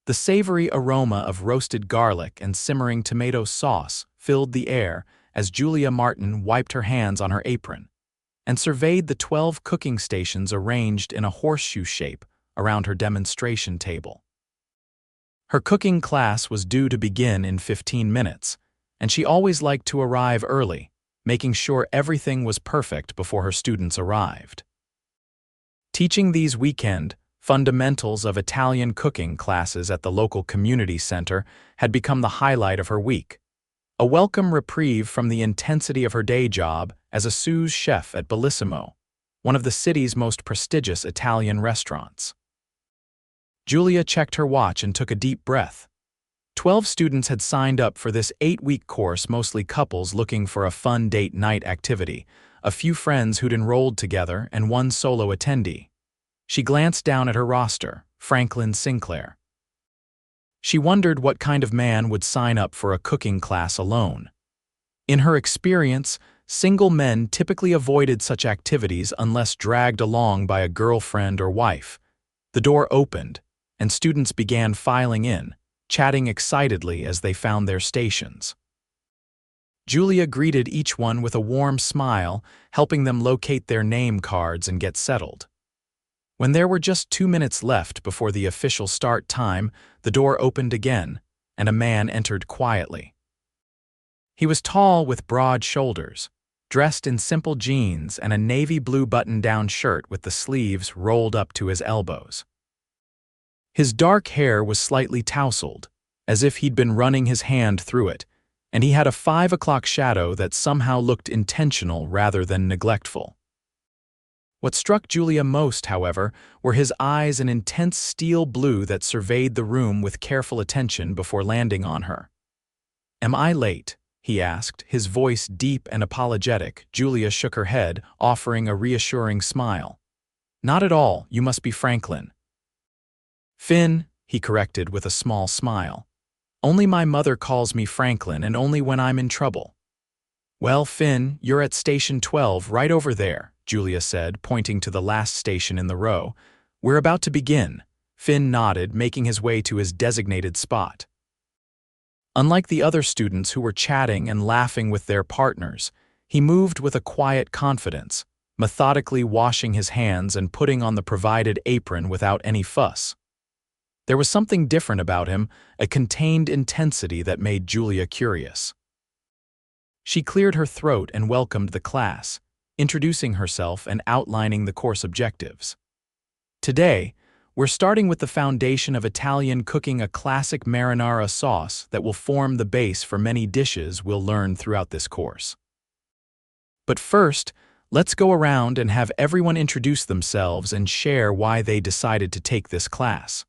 The savory aroma of roasted garlic and simmering tomato sauce filled the air as Julia Martin wiped her hands on her apron and surveyed the 12 cooking stations arranged in a horseshoe shape around her demonstration table. Her cooking class was due to begin in 15 minutes, and she always liked to arrive early, making sure everything was perfect before her students arrived. Teaching these weekend fundamentals of Italian cooking classes at the local community center had become the highlight of her week, a welcome reprieve from the intensity of her day job as a sous chef at Bellissimo, one of the city's most prestigious Italian restaurants. Julia checked her watch and took a deep breath. 12 students had signed up for this 8-week course, mostly couples looking for a fun date night activity, a few friends who'd enrolled together, and one solo attendee. She glanced down at her roster, Franklin Sinclair. She wondered what kind of man would sign up for a cooking class alone. In her experience, single men typically avoided such activities unless dragged along by a girlfriend or wife. The door opened, and students began filing in, chatting excitedly as they found their stations. Julia greeted each one with a warm smile, helping them locate their name cards and get settled. When there were just 2 minutes left before the official start time, the door opened again, and a man entered quietly. He was tall with broad shoulders, dressed in simple jeans and a navy blue button-down shirt with the sleeves rolled up to his elbows. His dark hair was slightly tousled, as if he'd been running his hand through it, and he had a 5 o'clock shadow that somehow looked intentional rather than neglectful. What struck Julia most, however, were his eyes, an intense steel blue that surveyed the room with careful attention before landing on her. "Am I late?" he asked, his voice deep and apologetic. Julia shook her head, offering a reassuring smile. "Not at all, you must be Franklin." "Finn," he corrected with a small smile. "Only my mother calls me Franklin, and only when I'm in trouble." "Well, Finn, you're at station 12 right over there," Julia said, pointing to the last station in the row. "We're about to begin." Finn nodded, making his way to his designated spot. Unlike the other students who were chatting and laughing with their partners, he moved with a quiet confidence, methodically washing his hands and putting on the provided apron without any fuss. There was something different about him, a contained intensity that made Julia curious. She cleared her throat and welcomed the class, introducing herself and outlining the course objectives. "Today, we're starting with the foundation of Italian cooking, a classic marinara sauce that will form the base for many dishes we'll learn throughout this course. But first, let's go around and have everyone introduce themselves and share why they decided to take this class."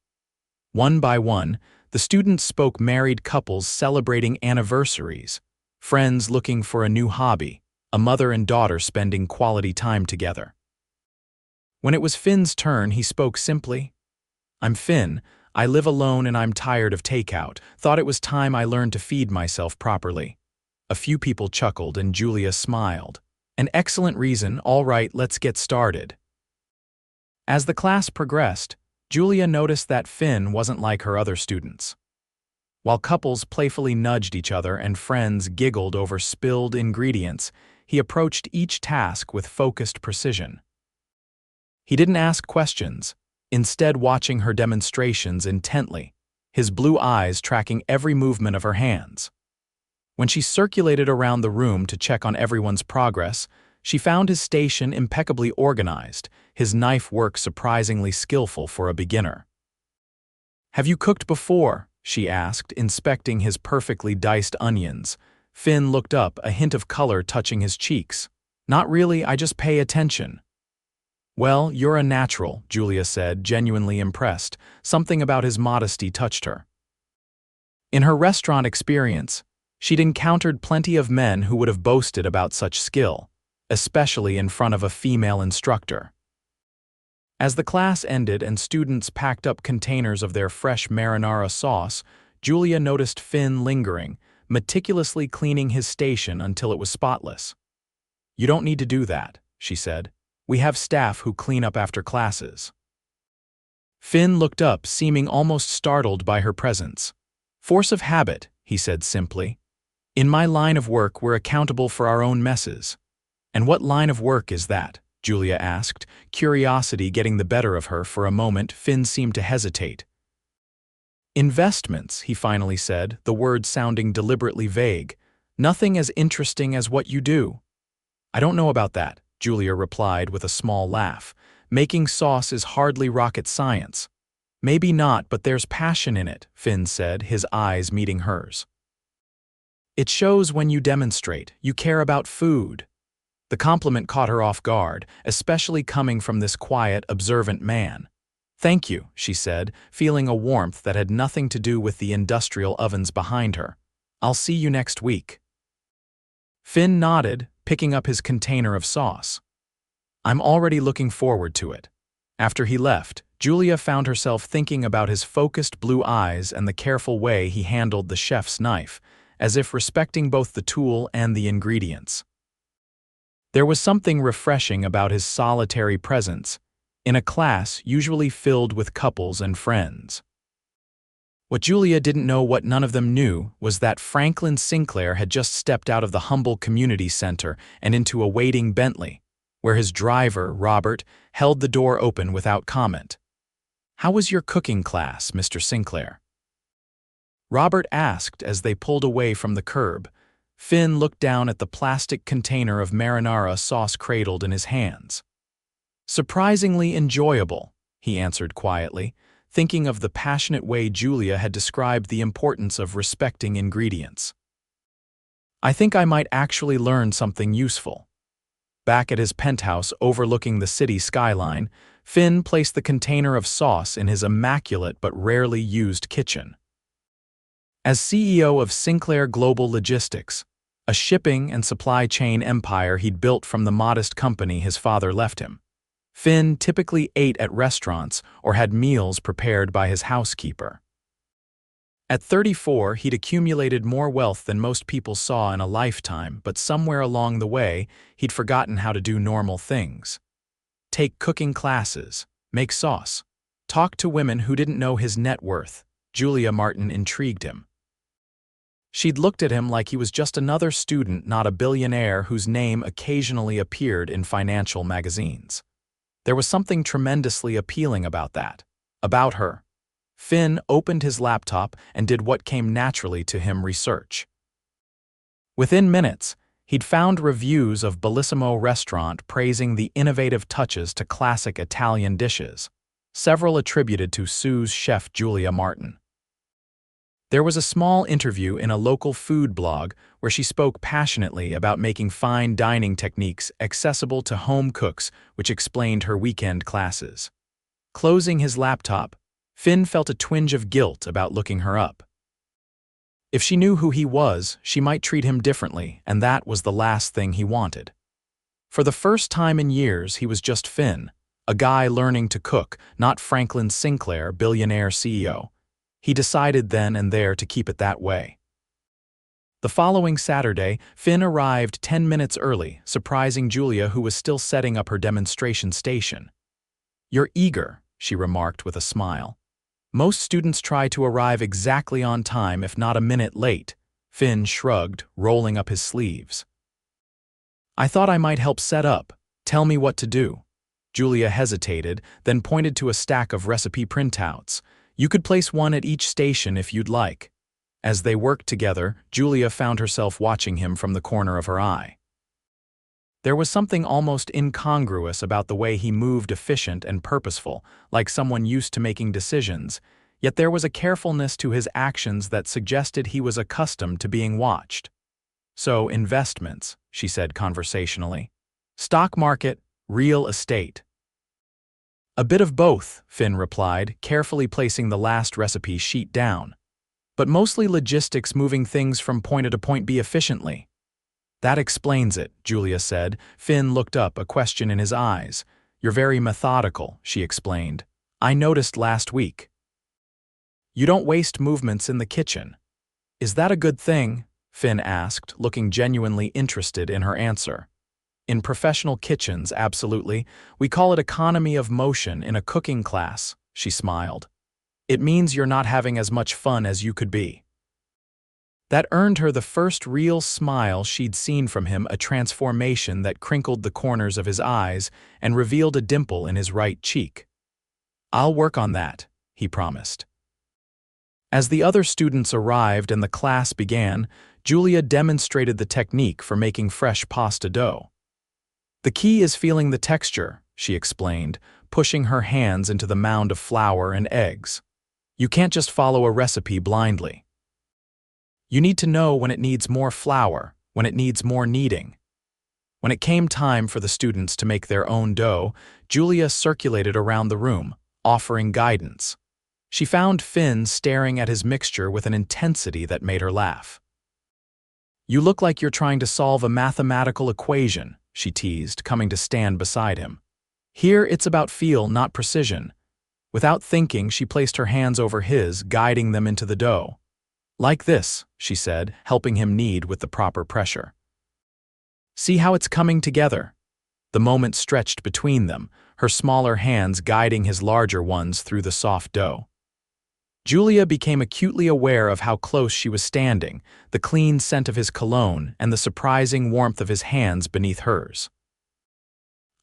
One by one, the students spoke: married couples celebrating anniversaries, friends looking for a new hobby, a mother and daughter spending quality time together. When it was Finn's turn, he spoke simply. "I'm Finn. I live alone and I'm tired of takeout. Thought it was time I learned to feed myself properly." A few people chuckled and Julia smiled. "An excellent reason. All right, let's get started." As the class progressed, Julia noticed that Finn wasn't like her other students. While couples playfully nudged each other and friends giggled over spilled ingredients, he approached each task with focused precision. He didn't ask questions, instead watching her demonstrations intently, his blue eyes tracking every movement of her hands. When she circulated around the room to check on everyone's progress, she found his station impeccably organized, his knife work surprisingly skillful for a beginner. "Have you cooked before?" she asked, inspecting his perfectly diced onions. Finn looked up, a hint of color touching his cheeks. "Not really, I just pay attention." "Well, you're a natural," Julia said, genuinely impressed. Something about his modesty touched her. In her restaurant experience, she'd encountered plenty of men who would have boasted about such skill, especially in front of a female instructor. As the class ended and students packed up containers of their fresh marinara sauce, Julia noticed Finn lingering, meticulously cleaning his station until it was spotless. "You don't need to do that," she said. "We have staff who clean up after classes." Finn looked up, seeming almost startled by her presence. "Force of habit," he said simply. "In my line of work, we're accountable for our own messes." "And what line of work is that?" Julia asked, curiosity getting the better of her. For a moment, Finn seemed to hesitate. "Investments," he finally said, the word sounding deliberately vague. "Nothing as interesting as what you do." "I don't know about that," Julia replied with a small laugh. "Making sauce is hardly rocket science." "Maybe not, but there's passion in it," Finn said, his eyes meeting hers. "It shows when you demonstrate. You care about food." The compliment caught her off guard, especially coming from this quiet, observant man. "Thank you," she said, feeling a warmth that had nothing to do with the industrial ovens behind her. "I'll see you next week." Finn nodded, picking up his container of sauce. "I'm already looking forward to it." After he left, Julia found herself thinking about his focused blue eyes and the careful way he handled the chef's knife, as if respecting both the tool and the ingredients. There was something refreshing about his solitary presence, in a class usually filled with couples and friends. What Julia didn't know, what none of them knew, was that Franklin Sinclair had just stepped out of the humble community center and into a waiting Bentley, where his driver, Robert, held the door open without comment. "How was your cooking class, Mr. Sinclair?" Robert asked as they pulled away from the curb. Finn looked down at the plastic container of marinara sauce cradled in his hands. "Surprisingly enjoyable," he answered quietly, thinking of the passionate way Julia had described the importance of respecting ingredients. "I think I might actually learn something useful." Back at his penthouse overlooking the city skyline, Finn placed the container of sauce in his immaculate but rarely used kitchen. As CEO of Sinclair Global Logistics, a shipping and supply chain empire he'd built from the modest company his father left him, Finn typically ate at restaurants or had meals prepared by his housekeeper. At 34, he'd accumulated more wealth than most people saw in a lifetime, but somewhere along the way, he'd forgotten how to do normal things. Take cooking classes, make sauce, talk to women who didn't know his net worth. Julia Martin intrigued him. She'd looked at him like he was just another student, not a billionaire whose name occasionally appeared in financial magazines. There was something tremendously appealing about that, about her. Finn opened his laptop and did what came naturally to him: research. Within minutes, he'd found reviews of Bellissimo restaurant praising the innovative touches to classic Italian dishes, several attributed to sous chef Julia Martin. There was a small interview in a local food blog where she spoke passionately about making fine dining techniques accessible to home cooks, which explained her weekend classes. Closing his laptop, Finn felt a twinge of guilt about looking her up. If she knew who he was, she might treat him differently, and that was the last thing he wanted. For the first time in years, he was just Finn, a guy learning to cook, not Franklin Sinclair, billionaire CEO. He decided then and there to keep it that way. The following Saturday, Finn arrived 10 minutes early, surprising Julia, who was still setting up her demonstration station. "You're eager," she remarked with a smile. "Most students try to arrive exactly on time, if not a minute late." Finn shrugged, rolling up his sleeves. "I thought I might help set up. Tell me what to do." Julia hesitated, then pointed to a stack of recipe printouts. "You could place one at each station if you'd like." As they worked together, Julia found herself watching him from the corner of her eye. There was something almost incongruous about the way he moved, efficient and purposeful, like someone used to making decisions, yet there was a carefulness to his actions that suggested he was accustomed to being watched. "So, investments," she said conversationally. "Stock market, real estate." "A bit of both," Finn replied, carefully placing the last recipe sheet down. "But mostly logistics, moving things from point A to point B efficiently." "That explains it," Julia said. Finn looked up, a question in his eyes. "You're very methodical," she explained. "I noticed last week. You don't waste movements in the kitchen." "Is that a good thing?" Finn asked, looking genuinely interested in her answer. "In professional kitchens, absolutely. We call it economy of motion in a cooking class," she smiled. "It means you're not having as much fun as you could be." That earned her the first real smile she'd seen from him, a transformation that crinkled the corners of his eyes and revealed a dimple in his right cheek. "I'll work on that," he promised. As the other students arrived and the class began, Julia demonstrated the technique for making fresh pasta dough. "The key is feeling the texture," she explained, pushing her hands into the mound of flour and eggs. "You can't just follow a recipe blindly. You need to know when it needs more flour, when it needs more kneading." When it came time for the students to make their own dough, Julia circulated around the room, offering guidance. She found Finn staring at his mixture with an intensity that made her laugh. "You look like you're trying to solve a mathematical equation," she teased, coming to stand beside him. "Here it's about feel, not precision." Without thinking, she placed her hands over his, guiding them into the dough. "Like this," she said, helping him knead with the proper pressure. "See how it's coming together?" The moment stretched between them, her smaller hands guiding his larger ones through the soft dough. Julia became acutely aware of how close she was standing, the clean scent of his cologne and the surprising warmth of his hands beneath hers.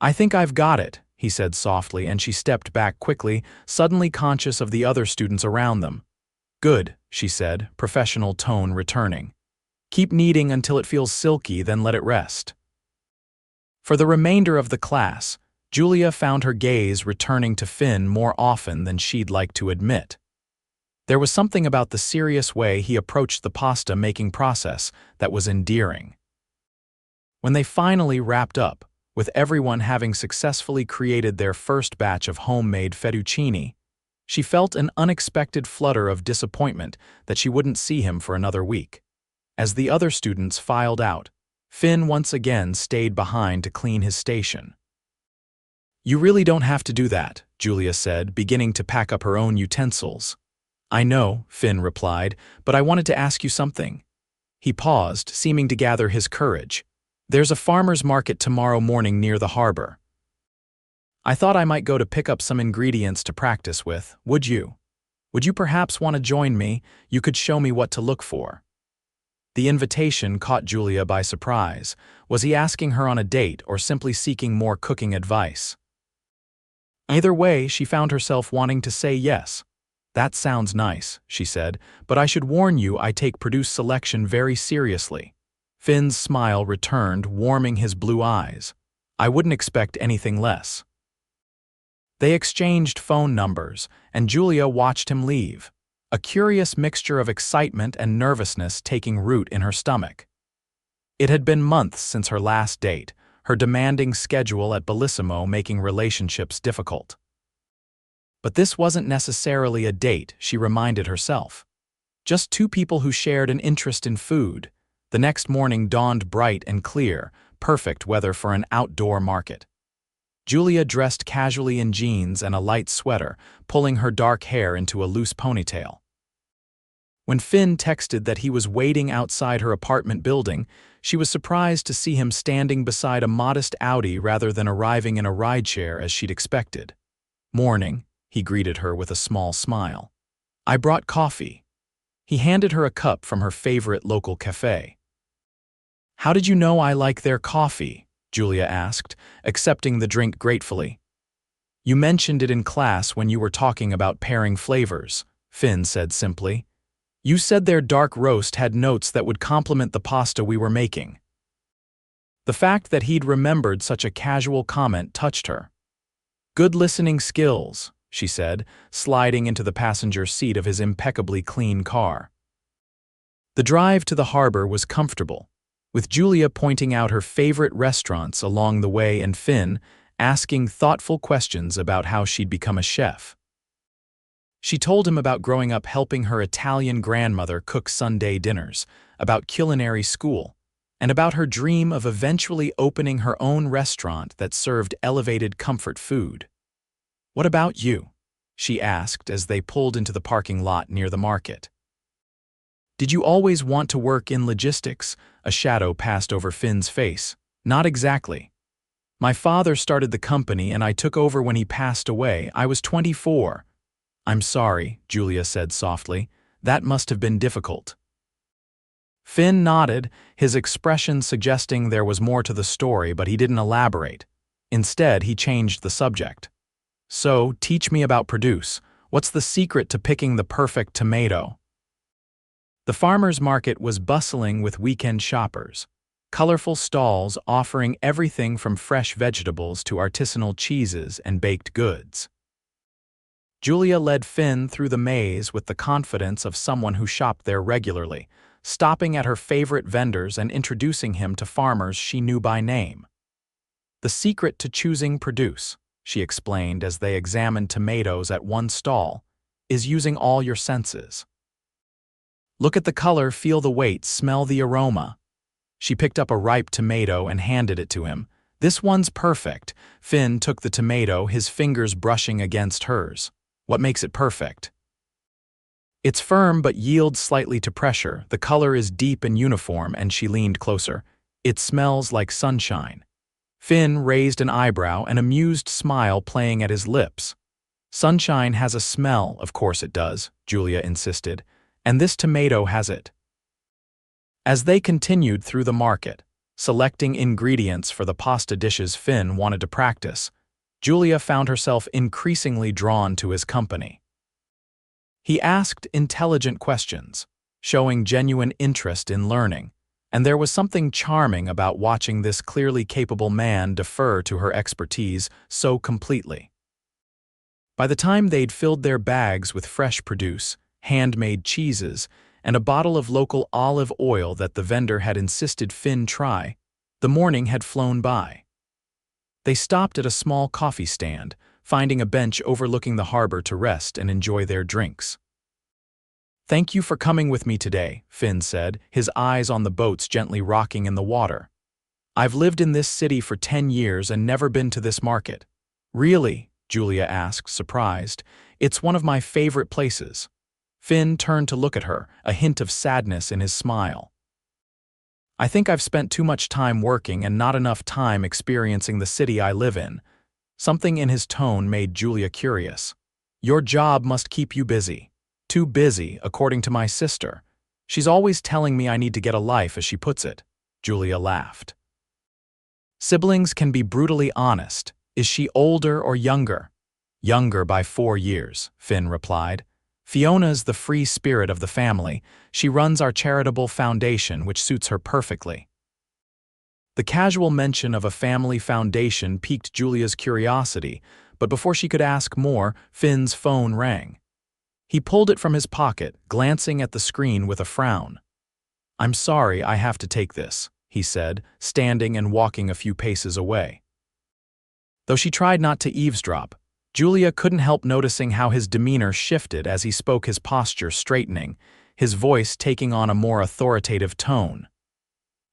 "I think I've got it," he said softly, and she stepped back quickly, suddenly conscious of the other students around them. "Good," she said, professional tone returning. "Keep kneading until it feels silky, then let it rest." For the remainder of the class, Julia found her gaze returning to Finn more often than she'd like to admit. There was something about the serious way he approached the pasta-making process that was endearing. When they finally wrapped up, with everyone having successfully created their first batch of homemade fettuccine, she felt an unexpected flutter of disappointment that she wouldn't see him for another week. As the other students filed out, Finn once again stayed behind to clean his station. "You really don't have to do that," Julia said, beginning to pack up her own utensils. "I know," Finn replied, "but I wanted to ask you something." He paused, seeming to gather his courage. "There's a farmer's market tomorrow morning near the harbor. I thought I might go to pick up some ingredients to practice with. Would you? Would you perhaps want to join me? You could show me what to look for." The invitation caught Julia by surprise. Was he asking her on a date or simply seeking more cooking advice? Either way, she found herself wanting to say yes. "That sounds nice," she said, "but I should warn you I take produce selection very seriously." Finn's smile returned, warming his blue eyes. "I wouldn't expect anything less." They exchanged phone numbers, and Julia watched him leave, a curious mixture of excitement and nervousness taking root in her stomach. It had been months since her last date, her demanding schedule at Bellissimo making relationships difficult. But this wasn't necessarily a date, she reminded herself. Just two people who shared an interest in food. The next morning dawned bright and clear, perfect weather for an outdoor market. Julia dressed casually in jeans and a light sweater, pulling her dark hair into a loose ponytail. When Finn texted that he was waiting outside her apartment building, she was surprised to see him standing beside a modest Audi rather than arriving in a rideshare as she'd expected. "Morning," he greeted her with a small smile. "I brought coffee." He handed her a cup from her favorite local cafe. "How did you know I like their coffee?" Julia asked, accepting the drink gratefully. "You mentioned it in class when you were talking about pairing flavors," Finn said simply. "You said their dark roast had notes that would complement the pasta we were making." The fact that he'd remembered such a casual comment touched her. "Good listening skills," she said, sliding into the passenger seat of his impeccably clean car. The drive to the harbor was comfortable, with Julia pointing out her favorite restaurants along the way and Finn asking thoughtful questions about how she'd become a chef. She told him about growing up helping her Italian grandmother cook Sunday dinners, about culinary school, and about her dream of eventually opening her own restaurant that served elevated comfort food. "What about you?" she asked as they pulled into the parking lot near the market. "Did you always want to work in logistics?" A shadow passed over Finn's face. "Not exactly. My father started the company and I took over when he passed away. I was 24. "I'm sorry," Julia said softly. "That must have been difficult." Finn nodded, his expression suggesting there was more to the story, but he didn't elaborate. Instead, he changed the subject. "So, teach me about produce. What's the secret to picking the perfect tomato?" The farmer's market was bustling with weekend shoppers. Colorful stalls offering everything from fresh vegetables to artisanal cheeses and baked goods. Julia led Finn through the maze with the confidence of someone who shopped there regularly, stopping at her favorite vendors and introducing him to farmers she knew by name. "The secret to choosing produce," she explained as they examined tomatoes at one stall, "is using all your senses. Look at the color, feel the weight, smell the aroma." She picked up a ripe tomato and handed it to him. "This one's perfect." Finn took the tomato, his fingers brushing against hers. "What makes it perfect?" "It's firm but yields slightly to pressure. The color is deep and uniform," and she leaned closer. "It smells like sunshine." Finn raised an eyebrow, an amused smile playing at his lips. "Sunshine has a smell, of course it does," Julia insisted, "and this tomato has it." As they continued through the market, selecting ingredients for the pasta dishes Finn wanted to practice, Julia found herself increasingly drawn to his company. He asked intelligent questions, showing genuine interest in learning, and there was something charming about watching this clearly capable man defer to her expertise so completely. By the time they'd filled their bags with fresh produce, handmade cheeses, and a bottle of local olive oil that the vendor had insisted Finn try, the morning had flown by. They stopped at a small coffee stand, finding a bench overlooking the harbor to rest and enjoy their drinks. "Thank you for coming with me today," Finn said, his eyes on the boats gently rocking in the water. "I've lived in this city for 10 years and never been to this market." "Really?" Julia asked, surprised. "It's one of my favorite places." Finn turned to look at her, a hint of sadness in his smile. "I think I've spent too much time working and not enough time experiencing the city I live in." Something in his tone made Julia curious. "Your job must keep you busy." "Too busy, according to my sister. She's always telling me I need to get a life, as she puts it." Julia laughed. "Siblings can be brutally honest. Is she older or younger?" "Younger by 4 years," Finn replied. "Fiona's the free spirit of the family. She runs our charitable foundation, which suits her perfectly." The casual mention of a family foundation piqued Julia's curiosity, but before she could ask more, Finn's phone rang. He pulled it from his pocket, glancing at the screen with a frown. "I'm sorry, I have to take this," he said, standing and walking a few paces away. Though she tried not to eavesdrop, Julia couldn't help noticing how his demeanor shifted as he spoke, his posture straightening, his voice taking on a more authoritative tone.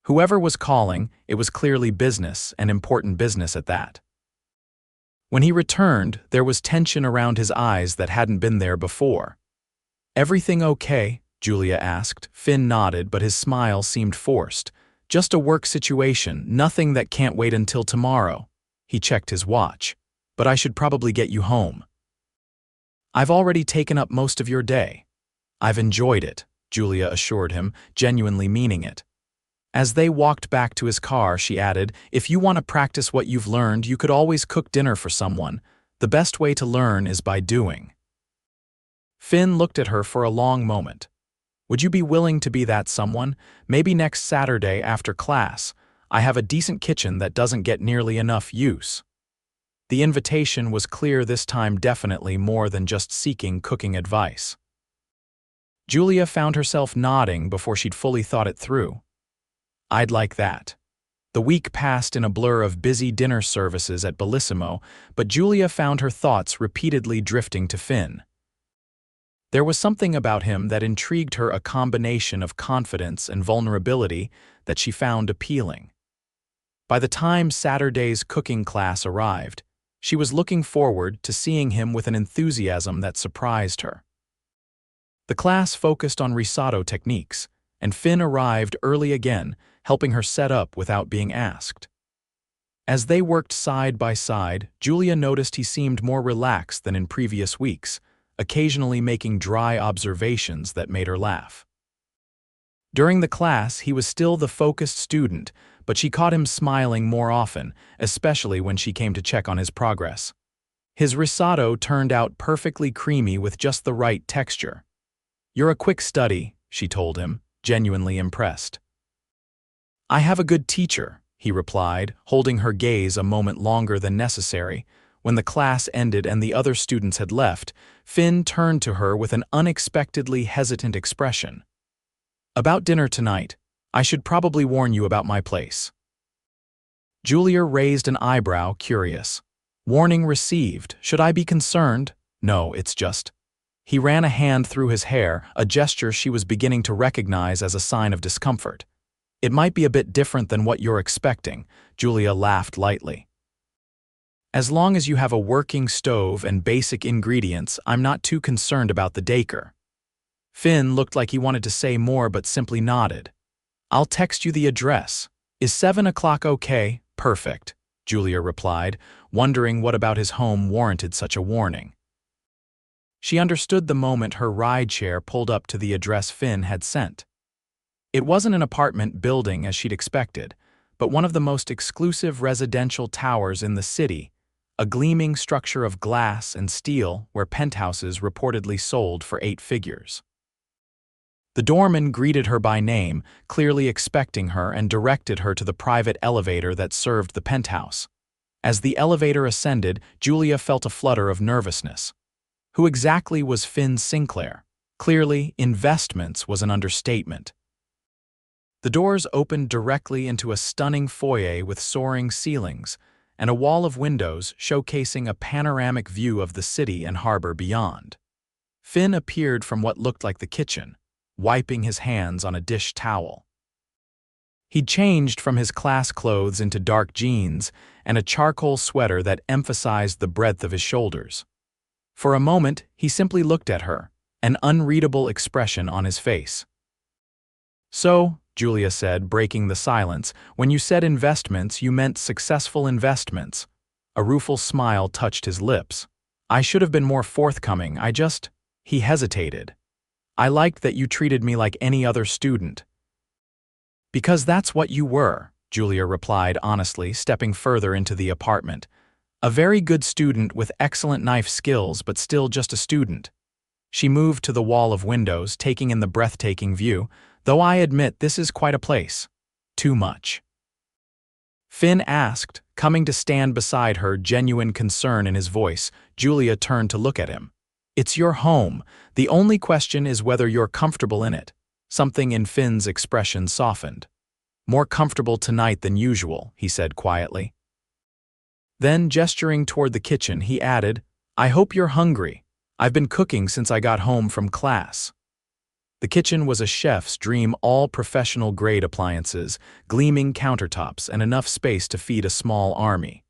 Whoever was calling, it was clearly business, and important business at that. When he returned, there was tension around his eyes that hadn't been there before. "Everything okay?" Julia asked. Finn nodded, but his smile seemed forced. "Just a work situation, nothing that can't wait until tomorrow." He checked his watch. "But I should probably get you home." "I've already taken up most of your day." "I've enjoyed it," Julia assured him, genuinely meaning it. As they walked back to his car, she added, "If you want to practice what you've learned, you could always cook dinner for someone. The best way to learn is by doing." Finn looked at her for a long moment. "Would you be willing to be that someone? Maybe next Saturday after class. I have a decent kitchen that doesn't get nearly enough use." The invitation was clear this time, definitely more than just seeking cooking advice. Julia found herself nodding before she'd fully thought it through. "I'd like that." The week passed in a blur of busy dinner services at Bellissimo, but Julia found her thoughts repeatedly drifting to Finn. There was something about him that intrigued her, a combination of confidence and vulnerability that she found appealing. By the time Saturday's cooking class arrived, she was looking forward to seeing him with an enthusiasm that surprised her. The class focused on risotto techniques, and Finn arrived early again, helping her set up without being asked. As they worked side by side, Julia noticed he seemed more relaxed than in previous weeks, occasionally making dry observations that made her laugh. During the class, he was still the focused student, but she caught him smiling more often, especially when she came to check on his progress. His risotto turned out perfectly creamy with just the right texture. "You're a quick study," she told him, genuinely impressed. "I have a good teacher," he replied, holding her gaze a moment longer than necessary. When the class ended and the other students had left, Finn turned to her with an unexpectedly hesitant expression. "About dinner tonight, I should probably warn you about my place." Julia raised an eyebrow, curious. "Warning received. Should I be concerned?" "No, it's just—" He ran a hand through his hair, a gesture she was beginning to recognize as a sign of discomfort. "It might be a bit different than what you're expecting," Julia laughed lightly. "As long as you have a working stove and basic ingredients, I'm not too concerned about the decor." Finn looked like he wanted to say more but simply nodded. "I'll text you the address. Is 7 o'clock okay?" "Perfect," Julia replied, wondering what about his home warranted such a warning. She understood the moment her rideshare pulled up to the address Finn had sent. It wasn't an apartment building as she'd expected, but one of the most exclusive residential towers in the city, a gleaming structure of glass and steel where penthouses reportedly sold for 8 figures. The doorman greeted her by name, clearly expecting her, and directed her to the private elevator that served the penthouse. As the elevator ascended, Julia felt a flutter of nervousness. Who exactly was Finn Sinclair? Clearly, investments was an understatement. The doors opened directly into a stunning foyer with soaring ceilings and a wall of windows showcasing a panoramic view of the city and harbor beyond. Finn appeared from what looked like the kitchen, wiping his hands on a dish towel. He'd changed from his class clothes into dark jeans and a charcoal sweater that emphasized the breadth of his shoulders. For a moment, he simply looked at her, an unreadable expression on his face. "So," Julia said, breaking the silence, "when you said investments, you meant successful investments." A rueful smile touched his lips. "I should have been more forthcoming. He hesitated. "I liked that you treated me like any other student." "Because that's what you were," Julia replied honestly, stepping further into the apartment. "A very good student with excellent knife skills, but still just a student." She moved to the wall of windows, taking in the breathtaking view. "Though I admit this is quite a place." "Too much?" Finn asked, coming to stand beside her, genuine concern in his voice. Julia turned to look at him. "It's your home. The only question is whether you're comfortable in it." Something in Finn's expression softened. "More comfortable tonight than usual," he said quietly. Then, gesturing toward the kitchen, he added, "I hope you're hungry. I've been cooking since I got home from class." The kitchen was a chef's dream, all professional-grade appliances, gleaming countertops, and enough space to feed a small army.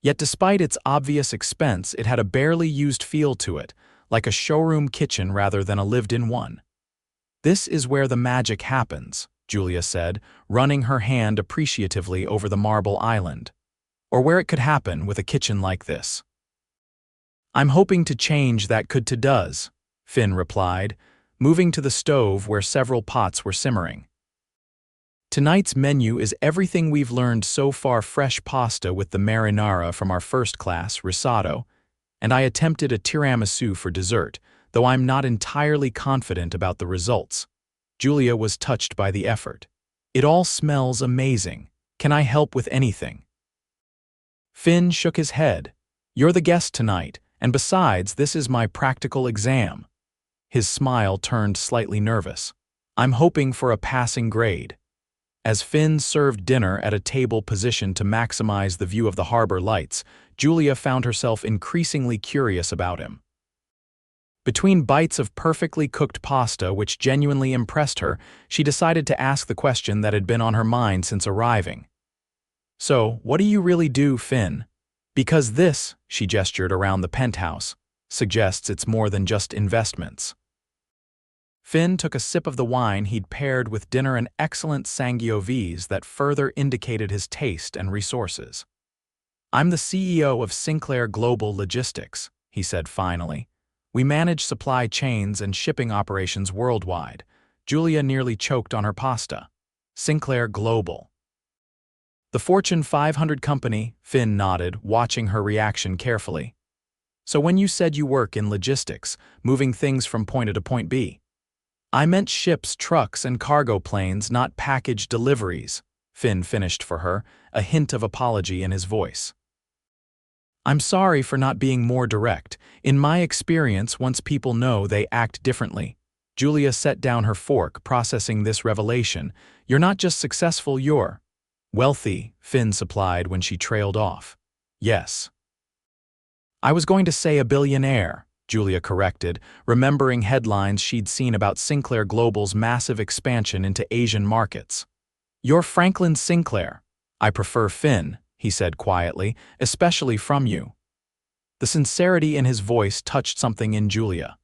Yet despite its obvious expense, it had a barely used feel to it, like a showroom kitchen rather than a lived-in one. "This is where the magic happens," Julia said, running her hand appreciatively over the marble island. "Or where it could happen with a kitchen like this." "I'm hoping to change that could to does," Finn replied, moving to the stove where several pots were simmering. "Tonight's menu is everything we've learned so far: fresh pasta with the marinara from our first class, risotto, and I attempted a tiramisu for dessert, though I'm not entirely confident about the results." Julia was touched by the effort. "It all smells amazing. Can I help with anything?" Finn shook his head. "You're the guest tonight, and besides, this is my practical exam." His smile turned slightly nervous. "I'm hoping for a passing grade." As Finn served dinner at a table positioned to maximize the view of the harbor lights, Julia found herself increasingly curious about him. Between bites of perfectly cooked pasta which genuinely impressed her, she decided to ask the question that had been on her mind since arriving. "So, what do you really do, Finn? Because this," she gestured around the penthouse, "suggests it's more than just investments." Finn took a sip of the wine he'd paired with dinner, an excellent Sangiovese that further indicated his taste and resources. "I'm the CEO of Sinclair Global Logistics," he said finally, We manage supply chains and shipping operations worldwide. Julia nearly choked on her pasta. Sinclair Global. The Fortune 500 company, Finn nodded, watching her reaction carefully. So when you said you work in logistics, moving things from point A to point B, I meant ships, trucks, and cargo planes, not package deliveries, Finn finished for her, a hint of apology in his voice. I'm sorry for not being more direct. In my experience, once people know, they act differently. Julia set down her fork, processing this revelation. You're not just successful, you're wealthy, Finn supplied when she trailed off. Yes. I was going to say a billionaire, Julia corrected, remembering headlines she'd seen about Sinclair Global's massive expansion into Asian markets. You're Franklin Sinclair. I prefer Finn, he said quietly, especially from you. The sincerity in his voice touched something in Julia.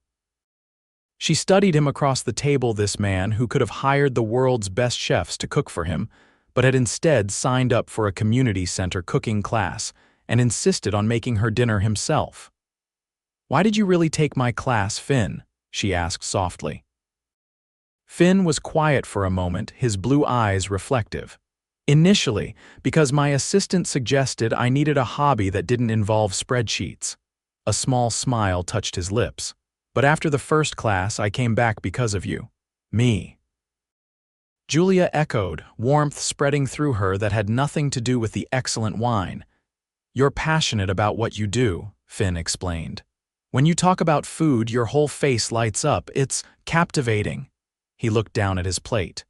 She studied him across the table, this man who could have hired the world's best chefs to cook for him, but had instead signed up for a community center cooking class and insisted on making her dinner himself. Why did you really take my class, Finn? She asked softly. Finn was quiet for a moment, his blue eyes reflective. Initially, because my assistant suggested I needed a hobby that didn't involve spreadsheets. A small smile touched his lips. But after the first class, I came back because of you. Me. Julia echoed, warmth spreading through her that had nothing to do with the excellent wine. You're passionate about what you do, Finn explained. When you talk about food, your whole face lights up. It's captivating. He looked down at his plate.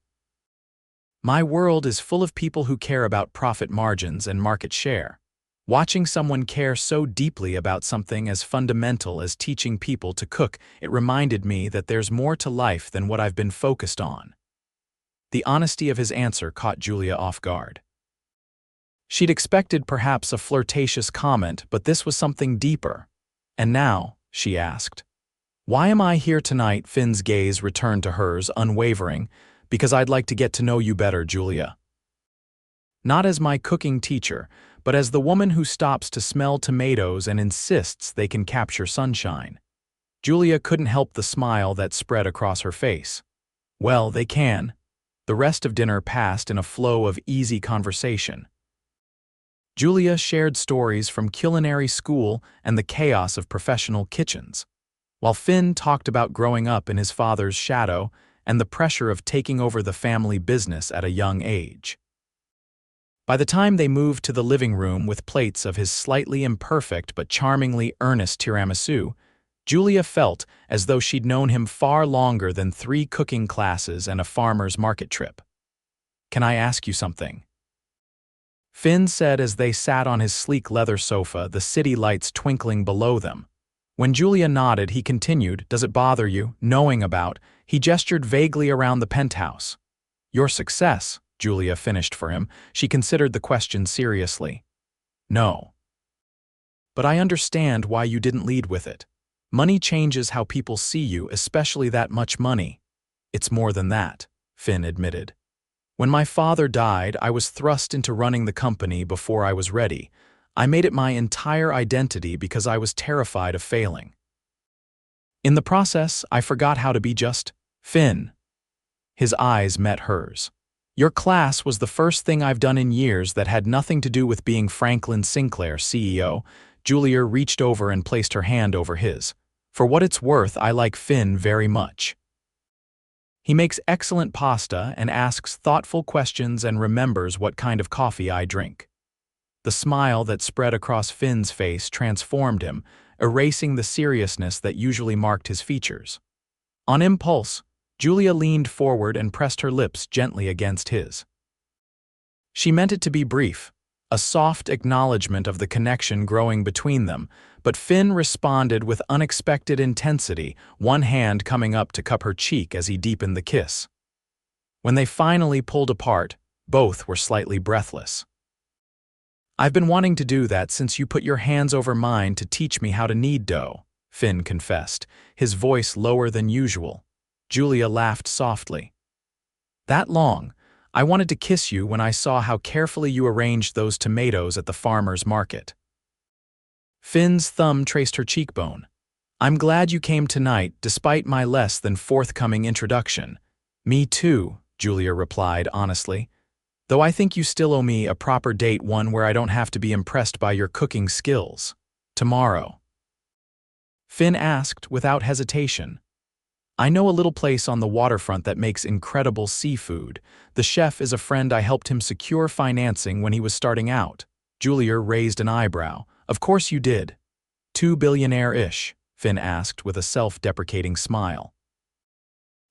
My world is full of people who care about profit margins and market share. Watching someone care so deeply about something as fundamental as teaching people to cook, it reminded me that there's more to life than what I've been focused on. The honesty of his answer caught Julia off guard. She'd expected perhaps a flirtatious comment, but this was something deeper. And now, she asked, why am I here tonight? Finn's gaze returned to hers, unwavering. Because I'd like to get to know you better, Julia. Not as my cooking teacher, but as the woman who stops to smell tomatoes and insists they can capture sunshine. Julia couldn't help the smile that spread across her face. Well, they can. The rest of dinner passed in a flow of easy conversation. Julia shared stories from culinary school and the chaos of professional kitchens, while Finn talked about growing up in his father's shadow and the pressure of taking over the family business at a young age. By the time they moved to the living room with plates of his slightly imperfect but charmingly earnest tiramisu, Julia felt as though she'd known him far longer than 3 cooking classes and a farmer's market trip. Can I ask you something? Finn said as they sat on his sleek leather sofa, the city lights twinkling below them. When Julia nodded, he continued, does it bother you, knowing about? He gestured vaguely around the penthouse. Your success, Julia finished for him. She considered the question seriously. No. But I understand why you didn't lead with it. Money changes how people see you, especially that much money. It's more than that, Finn admitted. When my father died, I was thrust into running the company before I was ready. I made it my entire identity because I was terrified of failing. In the process, I forgot how to be just Finn. His eyes met hers. Your class was the first thing I've done in years that had nothing to do with being Franklin Sinclair, CEO. Julia reached over and placed her hand over his. For what it's worth, I like Finn very much. He makes excellent pasta and asks thoughtful questions and remembers what kind of coffee I drink. The smile that spread across Finn's face transformed him, erasing the seriousness that usually marked his features. On impulse, Julia leaned forward and pressed her lips gently against his. She meant it to be brief, a soft acknowledgement of the connection growing between them, but Finn responded with unexpected intensity, one hand coming up to cup her cheek as he deepened the kiss. When they finally pulled apart, both were slightly breathless. I've been wanting to do that since you put your hands over mine to teach me how to knead dough, Finn confessed, his voice lower than usual. Julia laughed softly. That long, I wanted to kiss you when I saw how carefully you arranged those tomatoes at the farmer's market. Finn's thumb traced her cheekbone. I'm glad you came tonight, despite my less than forthcoming introduction. Me too, Julia replied honestly. Though I think you still owe me a proper date, one where I don't have to be impressed by your cooking skills. Tomorrow. Finn asked without hesitation. I know a little place on the waterfront that makes incredible seafood. The chef is a friend. I helped him secure financing when he was starting out. Julia raised an eyebrow. Of course you did. Too billionaire-ish, Finn asked with a self-deprecating smile.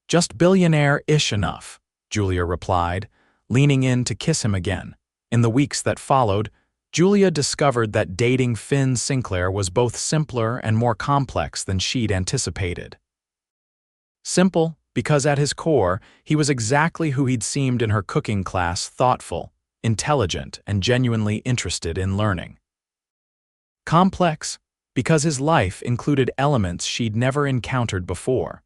Just billionaire-ish enough, Julia replied, leaning in to kiss him again. In the weeks that followed, Julia discovered that dating Finn Sinclair was both simpler and more complex than she'd anticipated. Simple, because at his core, he was exactly who he'd seemed in her cooking class: thoughtful, intelligent, and genuinely interested in learning. Complex, because his life included elements she'd never encountered before.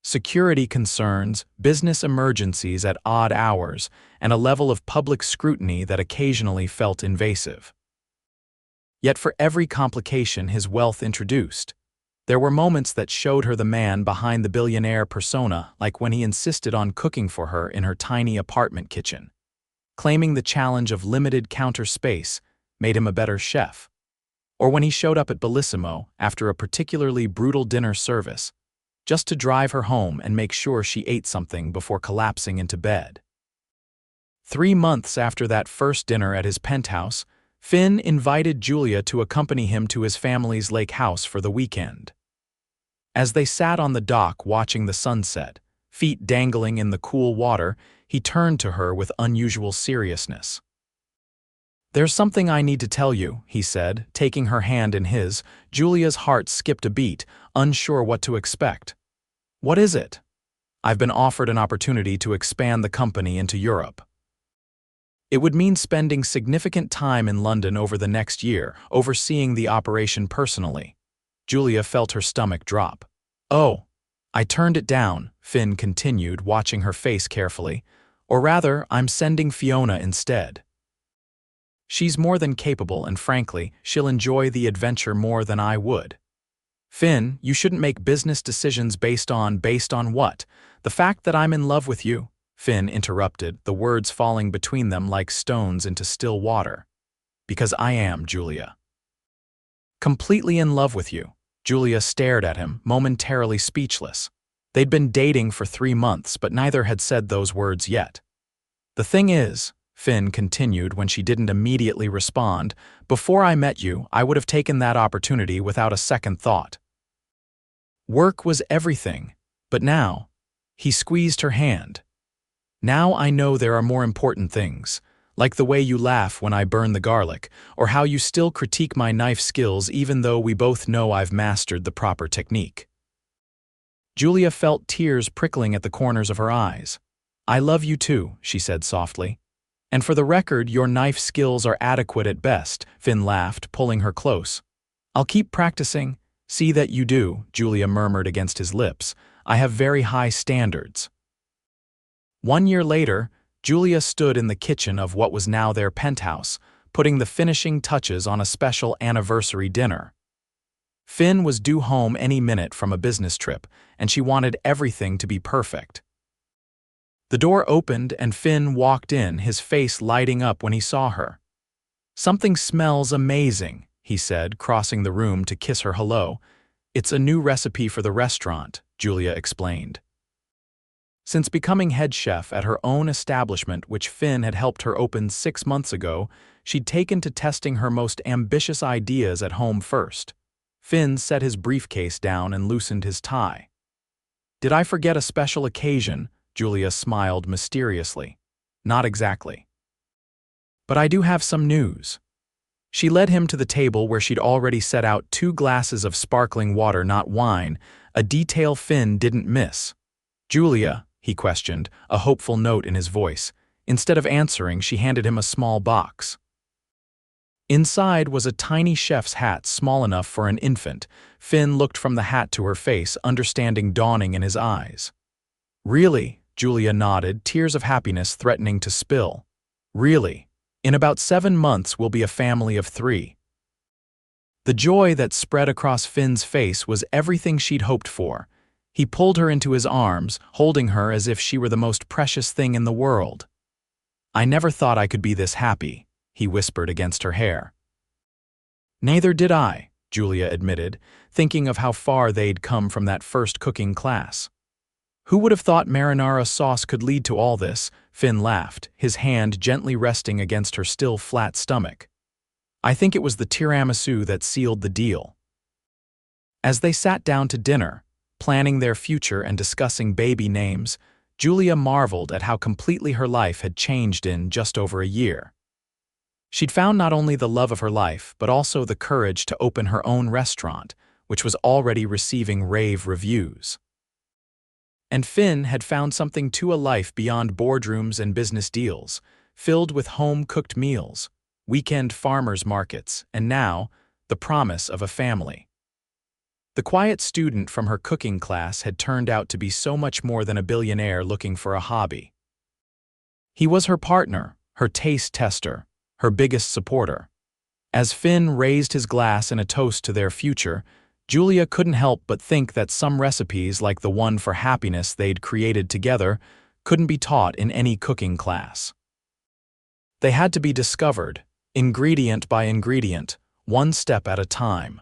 Security concerns, business emergencies at odd hours, and a level of public scrutiny that occasionally felt invasive. Yet for every complication his wealth introduced, there were moments that showed her the man behind the billionaire persona, like when he insisted on cooking for her in her tiny apartment kitchen. Claiming the challenge of limited counter space made him a better chef. Or when he showed up at Bellissimo after a particularly brutal dinner service, just to drive her home and make sure she ate something before collapsing into bed. 3 months after that first dinner at his penthouse, Finn invited Julia to accompany him to his family's lake house for the weekend. As they sat on the dock watching the sunset, feet dangling in the cool water, he turned to her with unusual seriousness. There's something I need to tell you, he said, taking her hand in his. Julia's heart skipped a beat, unsure what to expect. What is it? I've been offered an opportunity to expand the company into Europe. It would mean spending significant time in London over the next year, overseeing the operation personally. Julia felt her stomach drop. Oh, I turned it down, Finn continued, watching her face carefully. Or rather, I'm sending Fiona instead. She's more than capable, and frankly, she'll enjoy the adventure more than I would. Finn, you shouldn't make business decisions based on what? The fact that I'm in love with you, Finn interrupted, the words falling between them like stones into still water. Because I am, Julia. Completely in love with you. Julia stared at him, momentarily speechless. They'd been dating for 3 months, but neither had said those words yet. The thing is, Finn continued when she didn't immediately respond, before I met you, I would have taken that opportunity without a second thought. Work was everything, but now, he squeezed her hand. Now I know there are more important things, like the way you laugh when I burn the garlic, or how you still critique my knife skills even though we both know I've mastered the proper technique. Julia felt tears prickling at the corners of her eyes. I love you too, she said softly. And for the record, your knife skills are adequate at best, Finn laughed, pulling her close. I'll keep practicing. See that you do, Julia murmured against his lips. I have very high standards. 1 year later, Julia stood in the kitchen of what was now their penthouse, putting the finishing touches on a special anniversary dinner. Finn was due home any minute from a business trip, and she wanted everything to be perfect. The door opened and Finn walked in, his face lighting up when he saw her. Something smells amazing, he said, crossing the room to kiss her hello. It's a new recipe for the restaurant, Julia explained. Since becoming head chef at her own establishment, which Finn had helped her open 6 months ago, she'd taken to testing her most ambitious ideas at home first. Finn set his briefcase down and loosened his tie. Did I forget a special occasion? Julia smiled mysteriously. Not exactly. But I do have some news. She led him to the table where she'd already set out 2 glasses of sparkling water, not wine, a detail Finn didn't miss. Julia, he questioned, a hopeful note in his voice. Instead of answering, she handed him a small box. Inside was a tiny chef's hat small enough for an infant. Finn looked from the hat to her face, understanding dawning in his eyes. Really? Julia nodded, tears of happiness threatening to spill. Really? In about 7 months we'll be a family of 3. The joy that spread across Finn's face was everything she'd hoped for. He pulled her into his arms, holding her as if she were the most precious thing in the world. "I never thought I could be this happy," he whispered against her hair. "Neither did I," Julia admitted, thinking of how far they'd come from that first cooking class. "Who would have thought marinara sauce could lead to all this?" Finn laughed, his hand gently resting against her still flat stomach. "I think it was the tiramisu that sealed the deal." As they sat down to dinner, planning their future and discussing baby names, Julia marveled at how completely her life had changed in just over a year. She'd found not only the love of her life, but also the courage to open her own restaurant, which was already receiving rave reviews. And Finn had found something to a life beyond boardrooms and business deals, filled with home-cooked meals, weekend farmers markets, and now, the promise of a family. The quiet student from her cooking class had turned out to be so much more than a billionaire looking for a hobby. He was her partner, her taste tester, her biggest supporter. As Finn raised his glass in a toast to their future, Julia couldn't help but think that some recipes like the one for happiness they'd created together couldn't be taught in any cooking class. They had to be discovered, ingredient by ingredient, one step at a time.